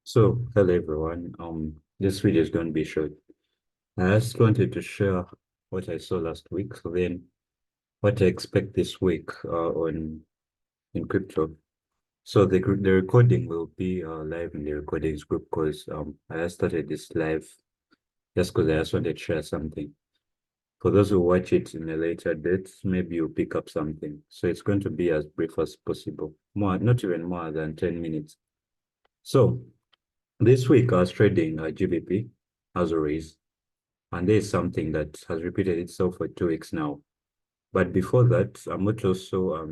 So, hello everyone. This video is going to be short. I just wanted to share what I saw last week, then what I expect this week on in crypto. So the recording will be live in the recordings group because I just started this live just because I just wanted to share something. For those who watch it in a later date, maybe you'll pick up something. So it's going to be as brief as possible, not even more than 10 minutes. So this week I was trading GBP as a raise. And there's something that has repeated itself for 2 weeks now. But before that, I'm going to also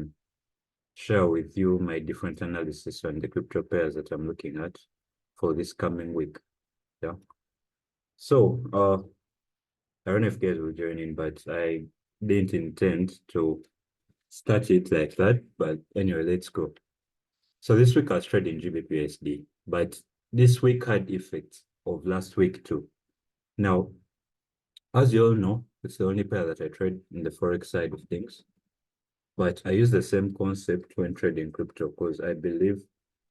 share with you my different analysis on the crypto pairs that I'm looking at for this coming week. Yeah. So I don't know if guys will join in, but I didn't intend to start it like that. But anyway, let's go. So this week I was trading GBPSD, but this week had effects of last week too. Now, as you all know, it's the only pair that I trade in the Forex side of things. But I use the same concept when trading crypto because I believe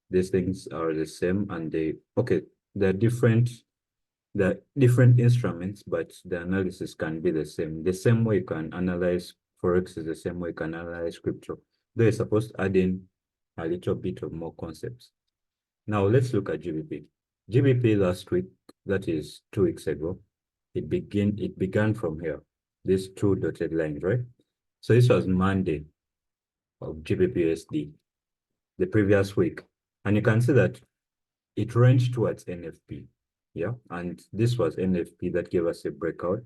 these things are the same and they're different instruments, but the analysis can be the same. The same way you can analyze Forex is the same way you can analyze crypto. They're supposed to add in a little bit of more concepts. Now let's look at GBP. GBP last week, that is 2 weeks ago, it began from here, these two dotted lines, right? So this was Monday of GBPUSD the previous week. And you can see that it ranged towards NFP. Yeah. And this was NFP that gave us a breakout,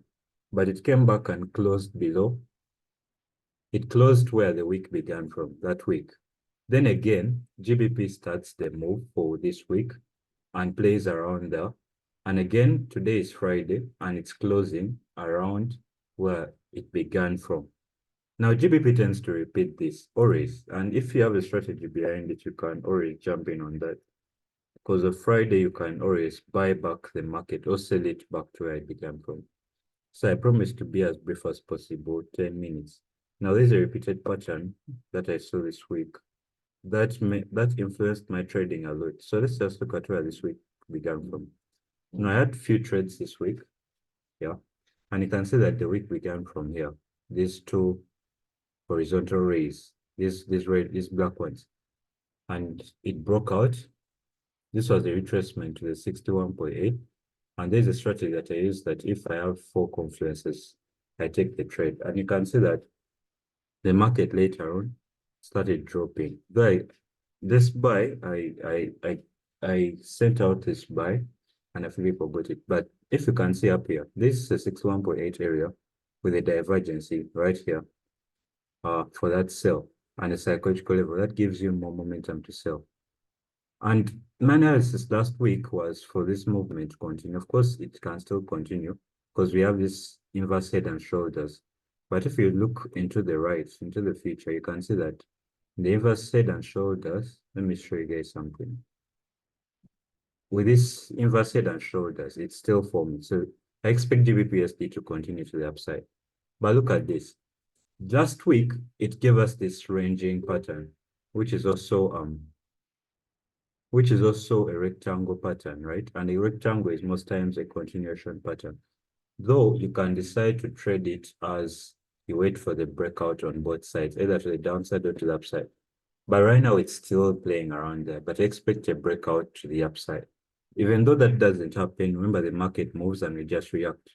but it came back and closed below. It closed where the week began from that week. Then again, GBP starts the move for this week and plays around there. And again, today is Friday and it's closing around where it began from. Now, GBP tends to repeat this always. And if you have a strategy behind it, you can always jump in on that. Because on Friday, you can always buy back the market or sell it back to where it began from. So I promise to be as brief as possible, 10 minutes. Now, there's a repeated pattern that I saw this week that influenced my trading a lot. So let's just look at where this week began from. Now, I had few trades this week. Yeah. And you can see that the week began from here. These two horizontal rays, these black ones, and it broke out. This was a retracement to the 61.8, and there's a strategy that I use that if I have four confluences, I take the trade, and you can see that the market later on started dropping. This buy, I sent out this buy, and I fully forgot it. But if you can see up here, this is a 61.8 area with a divergency right here. For that sell and a psychological level, that gives you more momentum to sell. And my analysis last week was for this movement to continue. Of course, it can still continue because we have this inverse head and shoulders. But if you look into the right, into the future, you can see that the inverse head and shoulders, let me show you guys something. With this inverse head and shoulders, it's still forming. So I expect GBPSD to continue to the upside. But look at this. Last week, it gave us this ranging pattern, which is also a rectangle pattern, right? And a rectangle is most times a continuation pattern. Though you can decide to trade it as you wait for the breakout on both sides, either to the downside or to the upside. But right now it's still playing around there, but expect a breakout to the upside. Even though that doesn't happen, remember the market moves and we just react.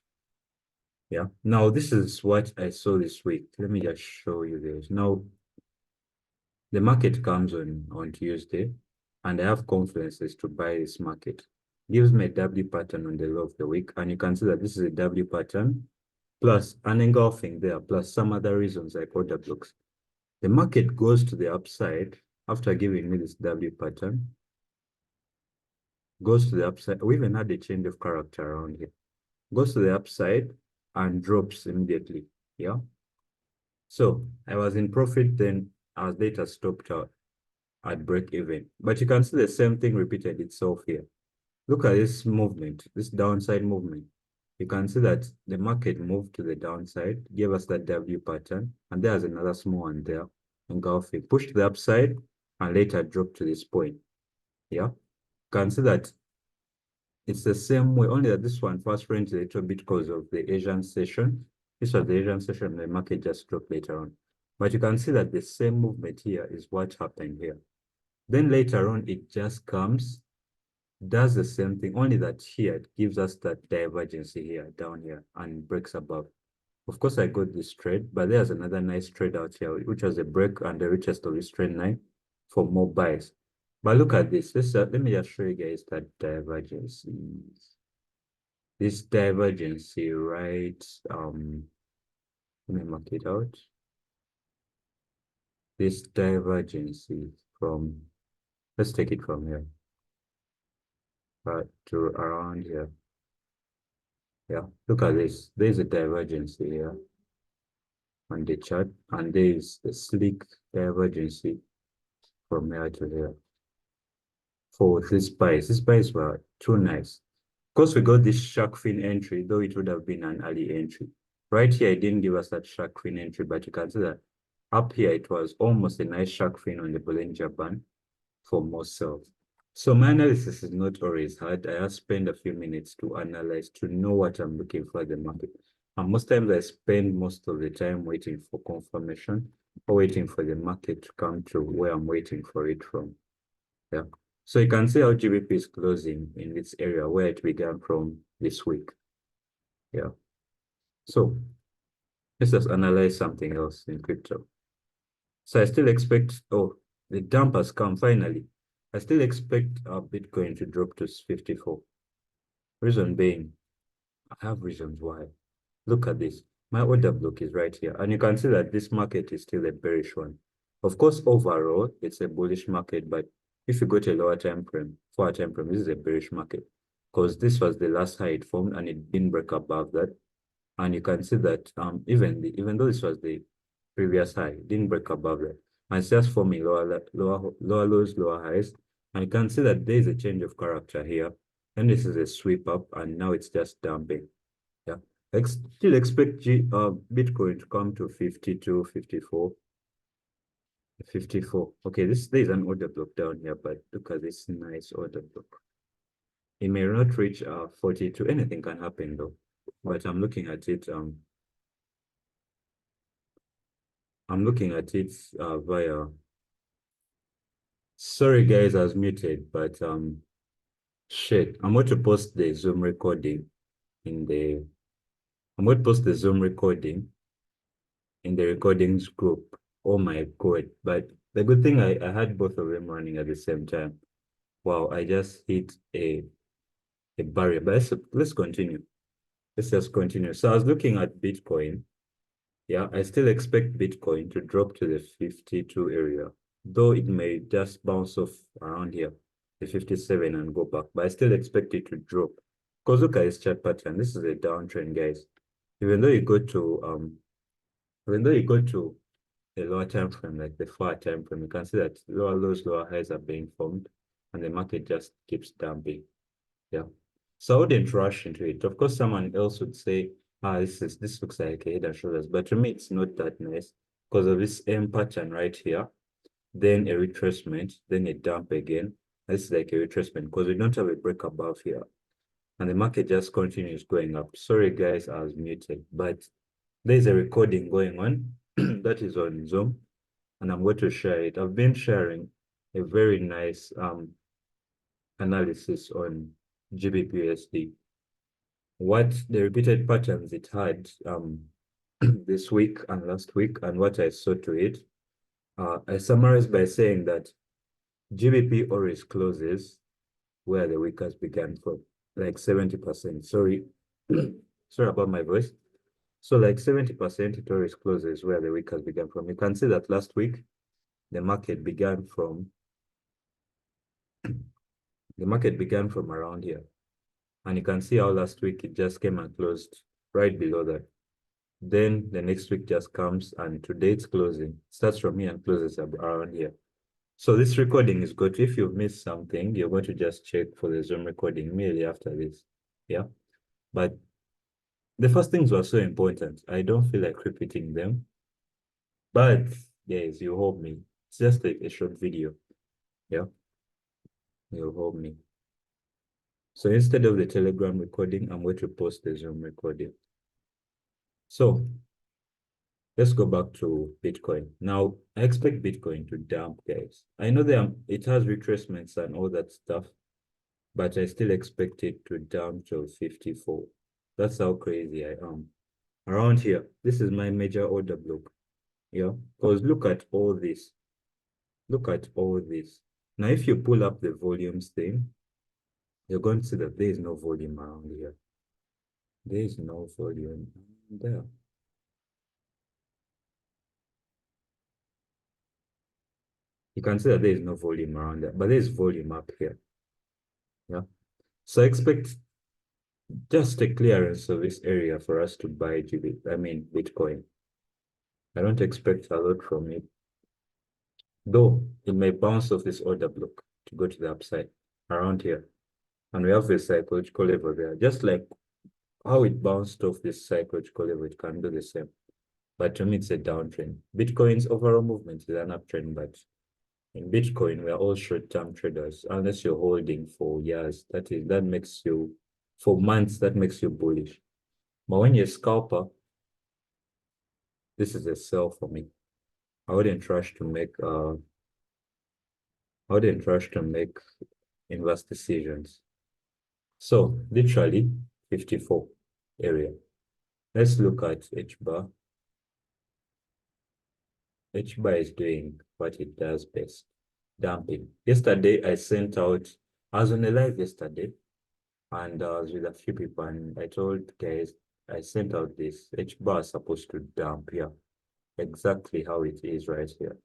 Yeah. Now, this is what I saw this week. Let me just show you this. Now, the market comes on Tuesday, and I have confluences to buy this market. Gives me a W pattern on the low of the week, and you can see that this is a W pattern, plus an engulfing there, plus some other reasons like order blocks. The market goes to the upside after giving me this W pattern, goes to the upside. We even had a change of character around here. Goes to the upside and drops immediately. Yeah. So I was in profit then as data stopped out at break even. But you can see the same thing repeated itself here. Look at this movement, this downside movement. You can see that the market moved to the downside, gave us that W pattern, and there's another small one there, engulfing, pushed to the upside, and later dropped to this point. Yeah. You can see that It's the same way, only that this one first went a little bit because of the Asian session. This was the Asian session, the market just dropped later on. But you can see that the same movement here is what happened here. Then later on, it just comes, does the same thing, only that here it gives us that divergence here, down here, and breaks above. Of course, I got this trade, but there's another nice trade out here, which was a break and the richest of this trend line for more buys. But look at this. Let me just show you guys that divergence. This divergence, right? Let me mark it out. This divergence from, let's take it from here, to around here. Yeah, look at this. There's a divergence here on the chart, and there's a sleek divergence from here to here for this price. These prices were too nice. Of course, we got this shark fin entry, though it would have been an early entry. Right here, it didn't give us that shark fin entry, but you can see that up here, it was almost a nice shark fin on the Bollinger Band for most sales. So my analysis is not always hard. I just spend a few minutes to analyze, to know what I'm looking for in the market. And most times I spend most of the time waiting for confirmation or waiting for the market to come to where I'm waiting for it from. Yeah. So you can see how GBP is closing in this area where it began from this week. Yeah. So let's just analyze something else in crypto. So I still expect, oh, the dump has come finally. I still expect Bitcoin to drop to 54. Reason being, I have reasons why. Look at this. My order block is right here. And you can see that this market is still a bearish one. Of course, overall, it's a bullish market. But if you go to a lower time frame, 4 time frame, this is a bearish market. Because this was the last high it formed and it didn't break above that. And you can see that even though this was the previous high, it didn't break above that. And it's just forming lower lows, lower highs. And you can see that there is a change of character here. And this is a sweep up, and now it's just dumping. Yeah. Still expect Bitcoin to come to 52, 54. 54. Okay, there's an order block down here, but look at this nice order block. It may not reach 42. Anything can happen though. But I'm looking at it via, sorry guys, I was muted, but shit. I'm going to post the Zoom recording in the I'm going to post the Zoom recording in the recordings group. Oh my God. But the good thing I had both of them running at the same time. Wow, I just hit a barrier. But let's continue. Let's just continue. So I was looking at Bitcoin. Yeah, I still expect Bitcoin to drop to the 52 area, though it may just bounce off around here, the 57 and go back. But I still expect it to drop. Because look at this chart pattern. This is a downtrend, guys. Even though you go to even though you go to a lower time frame, like the 4 time frame, you can see that lower lows, lower highs are being formed, and the market just keeps dumping. Yeah. So I wouldn't rush into it. Of course, someone else would say, this looks like a head and shoulders, but to me, it's not that nice because of this M pattern right here, then a retracement, then a dump again. This is like a retracement because we don't have a break above here, and the market just continues going up. Sorry, guys, I was muted, but there's a recording going on that is on Zoom, and I'm going to share it. I've been sharing a very nice analysis on GBPUSD. What the repeated patterns it had this week and last week, and what I saw to it. I summarized by saying that GBP always closes where the week has begun from, like 70%. Sorry, sorry about my voice. So like 70% it always closes where the week has begun from. You can see that last week the market began from around here. And you can see how last week it just came and closed right below that. Then the next week just comes, and today it's closing. Starts from here and closes around here. So this recording is good. If you've missed something, you're going to just check for the Zoom recording immediately after this. Yeah. But the first things were so important. I don't feel like repeating them. But yes, you hold me. It's just like a short video. Yeah. You hold me. So instead of the Telegram recording, I'm going to post the Zoom recording. So let's go back to Bitcoin. Now, I expect Bitcoin to dump, guys. I know it has retracements and all that stuff, but I still expect it to dump to 54. That's how crazy I am. Around here, this is my major order block. Yeah, because look at all this. Look at all this. Now, if you pull up the volumes thing, you're going to see that there is no volume around here. There is no volume there. You can see that there is no volume around there, but there is volume up here. Yeah. So expect just a clearance of this area for us to buy Bitcoin. I don't expect a lot from it, though it may bounce off this order block to go to the upside around here. And we have a psychological level there, just like how it bounced off this psychological level, it can do the same. But to me, it's a downtrend. Bitcoin's overall movement is an uptrend, but in Bitcoin, we are all short-term traders. Unless you're holding for years, that makes you for months, that makes you bullish. But when you're a scalper, this is a sell for me. I wouldn't rush to make I wouldn't rush to make invest decisions. So literally 54 area. Let's look at H bar. H bar is doing what it does best. Dumping. Yesterday I was on a live yesterday and I was with a few people and I told guys I sent out this H bar is supposed to dump here. Exactly how it is right here.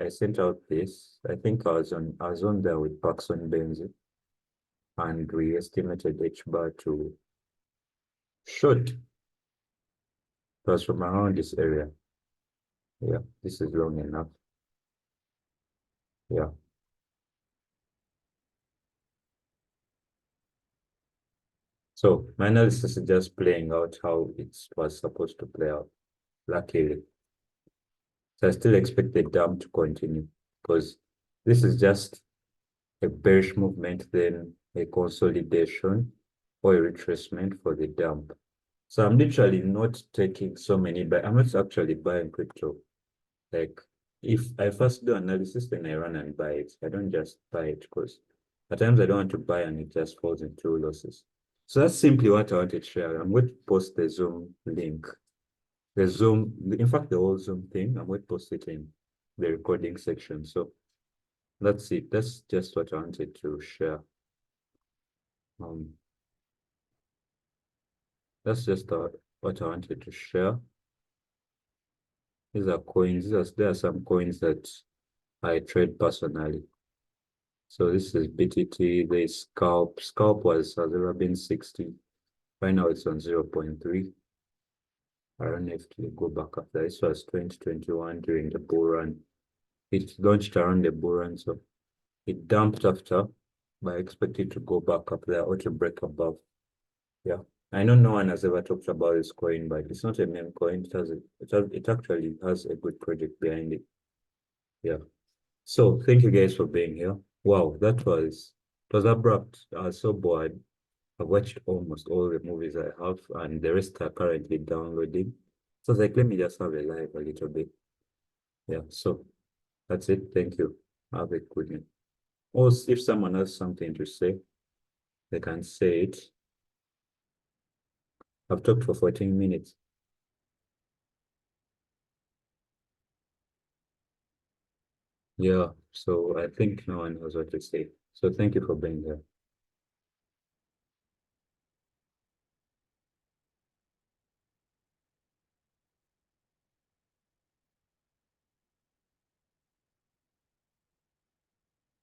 I sent out this. I think I was on there with Paxson Benzi and we estimated H bar to short. It was from around this area. Yeah, this is long enough. Yeah. So my analysis is just playing out how it was supposed to play out, luckily. So I still expect the dump to continue because this is just a bearish movement, then a consolidation or a retracement for the dump. So I'm literally not taking so many, but I'm not actually buying crypto. Like if I first do analysis, then I run and buy it. I don't just buy it because at times I don't want to buy and it just falls into losses. So that's simply what I wanted to share. I'm going to post the Zoom link. The Zoom, in fact, the whole Zoom thing, I'm going to post it in the recording section. So that's it. That's just what I wanted to share. Um, that's just what I wanted to share. These are coins. There are some coins that I trade personally. So this is BTT. There's Scalp. Scalp has ever been 60. Right now it's on 0.3. I don't know if to go back after. This was 2021 during the bull run. It launched around the bull run, so it dumped after, but I expect it to go back up there or to break above. Yeah. I know no one has ever talked about this coin, but it's not a meme coin. It actually has a good project behind it. Yeah. So thank you guys for being here. Wow, it was abrupt. I was so bored. I've watched almost all the movies I have, and the rest are currently downloading. So I was like, let me just have a live a little bit. Yeah, so that's it. Thank you. Have a good night. Or if someone has something to say, they can say it. I've talked for 14 minutes. Yeah, so I think no one knows what to say. So thank you for being here.